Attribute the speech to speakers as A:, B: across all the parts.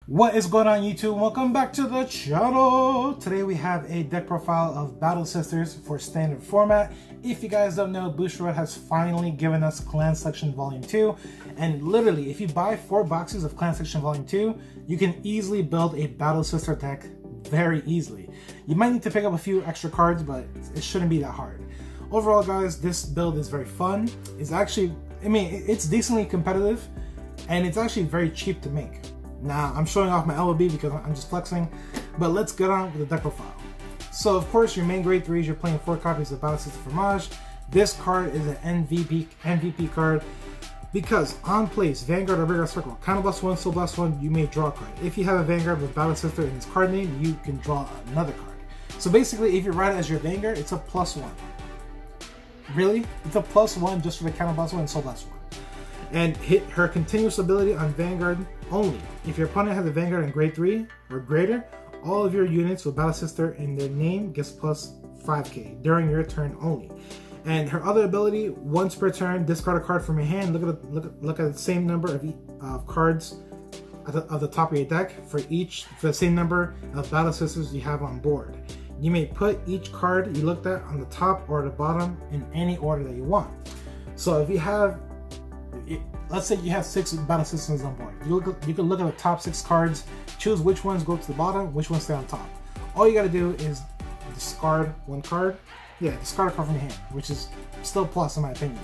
A: What is going on, YouTube? Welcome back to the channel. Today we have a deck profile of Battle Sisters for standard format. If you guys don't know, Bushiroad has finally given us Clan Selection Volume 2, and literally if you buy 4 boxes of Clan Selection Volume 2, you can easily build a Battle Sister deck very easily. You might need to pick up a few extra cards, but it shouldn't be that hard. Overall, guys, this build is very fun. It's actually, it's decently competitive, and it's actually very cheap to make. Now, I'm showing off my LOB because I'm just flexing, but let's get on with the deck profile. So, of course, your main grade 3s, you're playing 4 copies of Battle Sister Fromage. This card is an MVP card because on place, Vanguard or Gradelock Circle, Counter Blast 1, Soul Blast 1, you may draw a card. If you have a Vanguard with Battle Sister in its card name, you can draw another card. So basically, if you write it as your Vanguard, it's a +1. Really? It's a +1 just for the Counter Blast 1 and Soul Blast 1. And hit her continuous ability on Vanguard only. If your opponent has a Vanguard in grade 3 or greater, all of your units with Battle Sister in their name gets plus 5k during your turn only. And her other ability, once per turn, discard a card from your hand. Look at the same number of cards at the top of your deck for the same number of Battle Sisters you have on board. You may put each card you looked at on the top or the bottom in any order that you want. So if you have, let's say you have 6 Battle Sisters on board. You can look at the top 6 cards, choose which ones go to the bottom, which ones stay on top. All you gotta do is discard one card. Yeah, discard a card from your hand, which is still plus in my opinion.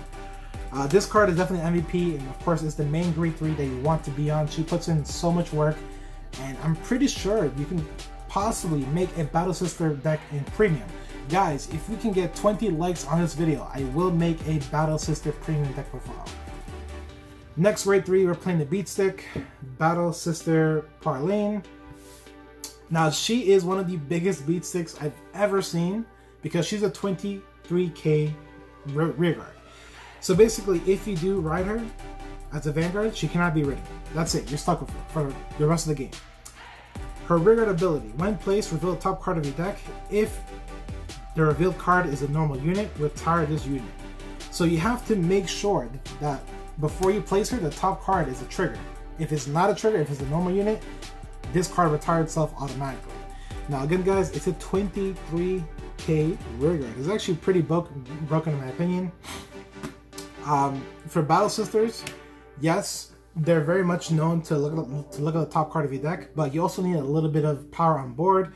A: This card is definitely MVP, and of course it's the main grade 3 that you want to be on. She puts in so much work, and I'm pretty sure you can possibly make a Battle Sister deck in premium. Guys, if we can get 20 likes on this video, I will make a Battle Sister premium deck profile. Next, grade 3, we're playing the Beat Stick, Battle Sister Parlane. Now, she is one of the biggest beat sticks I've ever seen because she's a 23k rearguard. So basically, if you do ride her as a Vanguard, she cannot be ridden. That's it, you're stuck with her for the rest of the game. Her rearguard ability, when placed, reveal the top card of your deck. If the revealed card is a normal unit, retire this unit. So you have to make sure that before you place her, the top card is a trigger. If it's not a trigger, if it's a normal unit, this card retires itself automatically. Now again, guys, it's a 23k rearguard. It's actually pretty broken in my opinion. For Battle Sisters, yes, they're very much known to look at the top card of your deck, but you also need a little bit of power on board.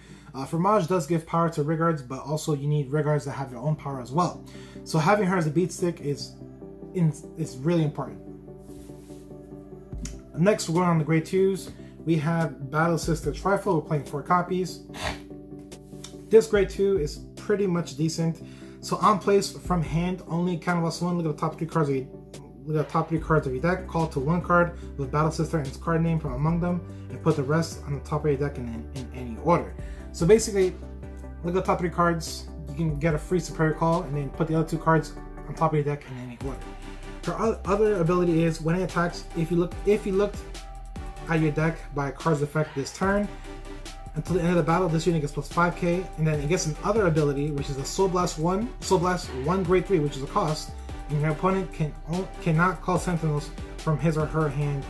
A: Fromage does give power to rearguards, but also you need rearguards that have their own power as well. So having her as a beat stick is really important. Next, we're going on the grade 2s. We have Battle Sister Trifle. We're playing 4 copies. This grade 2 is pretty much decent. So on place from hand only, Counter Blast 1. Look at the top 3 cards of your deck. Call to 1 card with Battle Sister and its card name from among them, and put the rest on the top of your deck in any order. So basically, look at the top 3 cards. You can get a free superior call, and then put the other 2 cards on top of your deck in any order. Her other ability is when it attacks, if you looked at your deck by a card's effect this turn, until the end of the battle, this unit gets plus 5k, and then it gets an other ability, which is a Soul Blast 1 grade 3, which is a cost, and your opponent cannot call Sentinels from his or her hand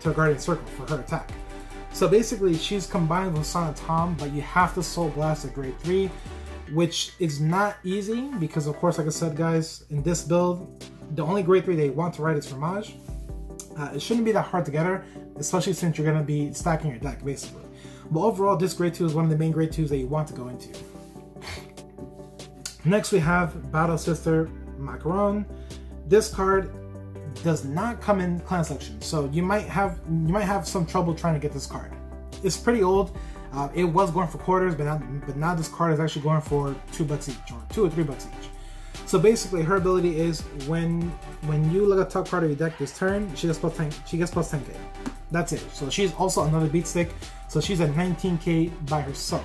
A: to a Guardian Circle for her attack. So basically, she's combined with Sonic Tom, but you have to Soul Blast a grade 3, which is not easy because, of course, like I said, guys, in this build, the only grade 3 they want to write is Fromage. It shouldn't be that hard to get her, especially since you're going to be stacking your deck, basically. But overall, this grade 2 is one of the main grade 2s that you want to go into. Next, we have Battle Sister Macaron. This card does not come in Clan Selection, so you might have some trouble trying to get this card. It's pretty old. It was going for quarters, but now this card is actually going for $2 each, or $2 or $3 each. So basically, her ability is when you look at the top card of your deck this turn, she gets plus 10k. That's it. So she's also another beat stick. So she's at 19k by herself,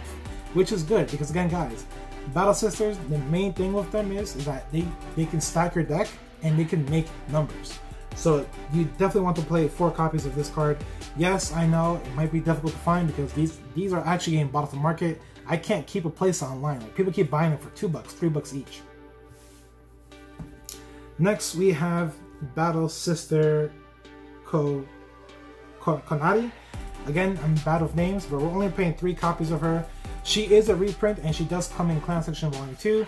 A: which is good because, again, guys, Battle Sisters, the main thing with them is that they can stack your deck and they can make numbers. So you definitely want to play 4 copies of this card. Yes, I know it might be difficult to find because these are actually getting bought off the market. I can't keep a place online. Like, people keep buying them for $2, $3 each. Next, we have Battle Sister Konari. Again, I'm bad with names, but we're only playing 3 copies of her. She is a reprint, and she does come in Clan Section Volume 2.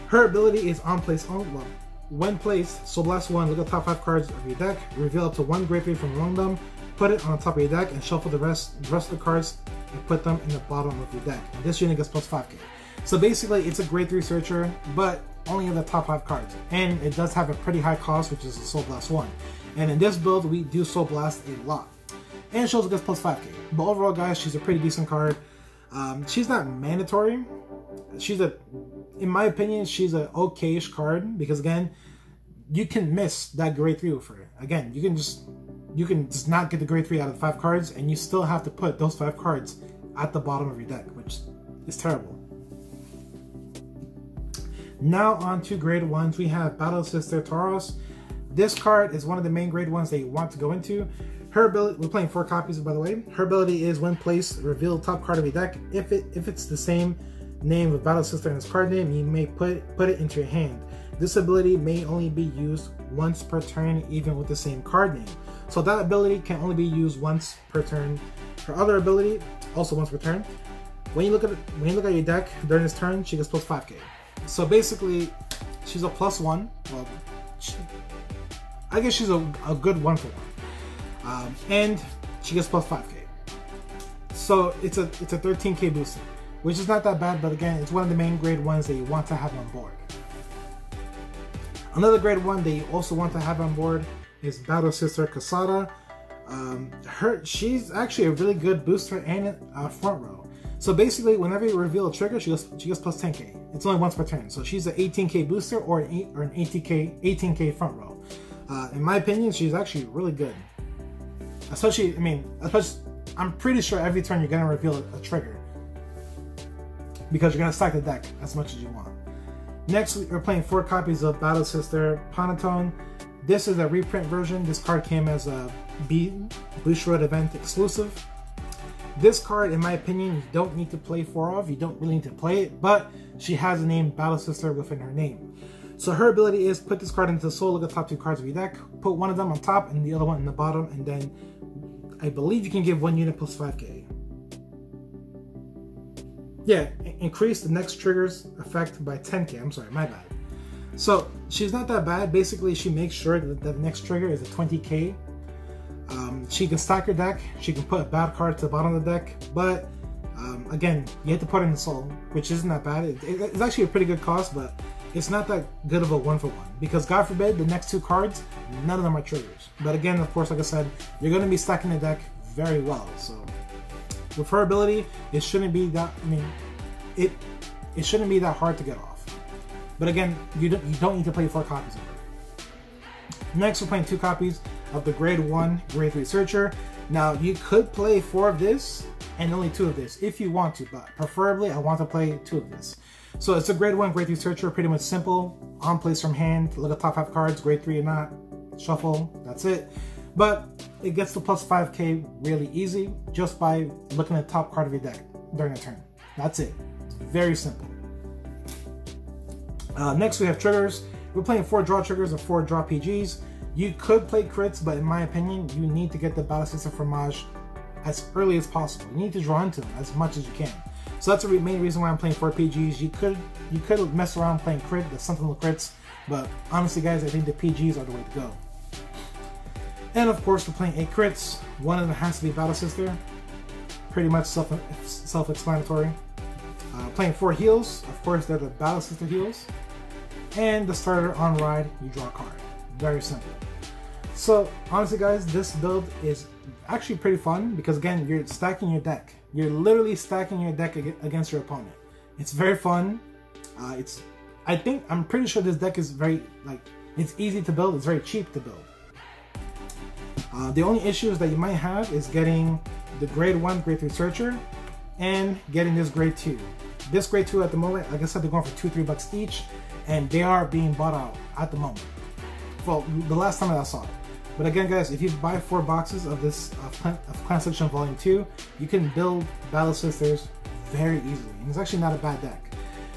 A: Her ability is on place only. Well, when placed, Soul Blast 1, look at the top 5 cards of your deck, reveal up to 1 Grade 3 from among them, put it on the top of your deck, and shuffle the rest of the cards and put them in the bottom of your deck. And this unit gets plus 5k. So basically, it's a Grade 3 Searcher, but only in the top 5 cards. And it does have a pretty high cost, which is a Soul Blast 1. And in this build, we do Soul Blast a lot. And she also gets plus 5k. But overall, guys, she's a pretty decent card. She's not mandatory. In my opinion, she's an okay-ish card, because again, you can miss that Grade 3 with her. Again, you can just not get the Grade 3 out of 5 cards, and you still have to put those 5 cards at the bottom of your deck, which is terrible. Now on to Grade 1s, we have Battle Sister Tauros. This card is one of the main Grade 1s that you want to go into. Her ability, we're playing 4 copies by the way. Her ability is when placed, reveal the top card of your deck. If it's the same name of Battle Sister in its card name, you may put it into your hand. This ability may only be used once per turn, even with the same card name. So that ability can only be used once per turn. Her other ability, also once per turn. When you look at your deck during this turn, she gets plus 5k. So basically, she's a plus 1. Well, I guess she's a good 1-for-1. And she gets plus 5k. So it's a 13k booster, which is not that bad, but again, it's one of the main Grade 1s that you want to have on board. Another Grade 1 that you also want to have on board is Battle Sister Casada. She's actually a really good booster and front row. So basically, whenever you reveal a trigger, she gets plus 10k. It's only once per turn. So she's an 18k booster or an 18k front row. In my opinion, she's actually really good. Especially, I'm pretty sure every turn you're gonna reveal a trigger, because you're gonna stack the deck as much as you want. Next, we're playing 4 copies of Battle Sister Panatone. This is a reprint version. This card came as a Bushiroad event exclusive. This card, in my opinion, you don't need to play 4 of. You don't really need to play it, but she has the name Battle Sister within her name. So her ability is put this card into the soul, look at the top 2 cards of your deck, put one of them on top and the other one in the bottom, and then I believe you can give 1 unit plus 5k. Yeah, increase the next trigger's effect by 10k. I'm sorry, my bad. So she's not that bad. Basically, she makes sure that the next trigger is a 20k. She can stack your deck. She can put a bad card to the bottom of the deck, but again, you have to put it in the soul, which isn't that bad. It's actually a pretty good cost, but it's not that good of a 1-for-1, because God forbid the next 2 cards, none of them are triggers. But again, of course, like I said, you're going to be stacking the deck very well. So with her ability, it shouldn't be that. It shouldn't be that hard to get off. But again, you don't need to play 4 copies of her. Next, we're playing 2 copies of the Grade 1, Grade 3 Searcher. Now, you could play 4 of this and only 2 of this if you want to, but preferably I want to play 2 of this. So it's a Grade 1, Grade 3 Searcher, pretty much simple. On place from hand, look at top 5 cards, Grade 3 or not, shuffle, that's it. But it gets to plus 5k really easy just by looking at the top card of your deck during a turn. That's it. It's very simple. Next we have triggers. We're playing 4 draw triggers or 4 draw PGs. You could play crits, but in my opinion, you need to get the Battle Sister Fromage as early as possible. You need to draw into them as much as you can. So that's the main reason why I'm playing 4 PGs. You could mess around playing crit, the Sentinel crits, but honestly guys, I think the PGs are the way to go. And of course, we're playing 8 crits. One of them has to be Battle Sister. Pretty much self-explanatory. Playing 4 heals. Of course, they're the Battle Sister heals. And the starter on ride, you draw a card. Very simple. So honestly guys, this build is actually pretty fun because again, you're stacking your deck. You're literally stacking your deck against your opponent. It's very fun. I'm pretty sure this deck is it's easy to build. It's very cheap to build. The only issues that you might have is getting the Grade 1, Grade 3 Searcher and getting this Grade 2. This Grade 2 at the moment, like I said, they're going for $2-3 bucks each, and they are being bought out at the moment. Well, the last time I saw it. But again, guys, if you buy 4 boxes of this Clan Section Volume 2, you can build Battle Sisters very easily, and it's actually not a bad deck.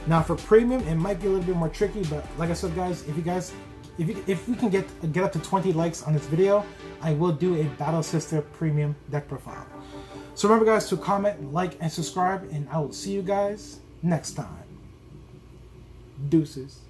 A: Now for premium, it might be a little bit more tricky, but like I said, guys, if we can get up to 20 likes on this video, I will do a Battle Sister premium deck profile. So remember guys to comment, like, and subscribe, and I will see you guys next time. Deuces.